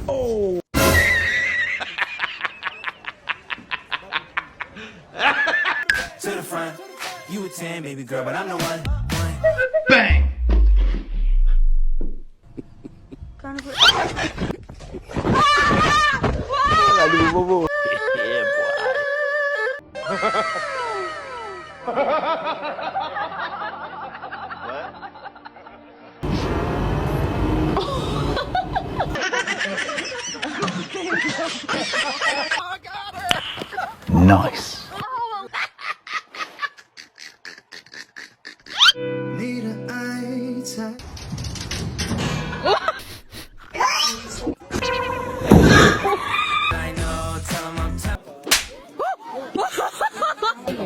Oh. To the front, you a 10, baby girl, but I'm the one. Bang. Aduh, bobo. Yeah, boy. Nice. Need an eye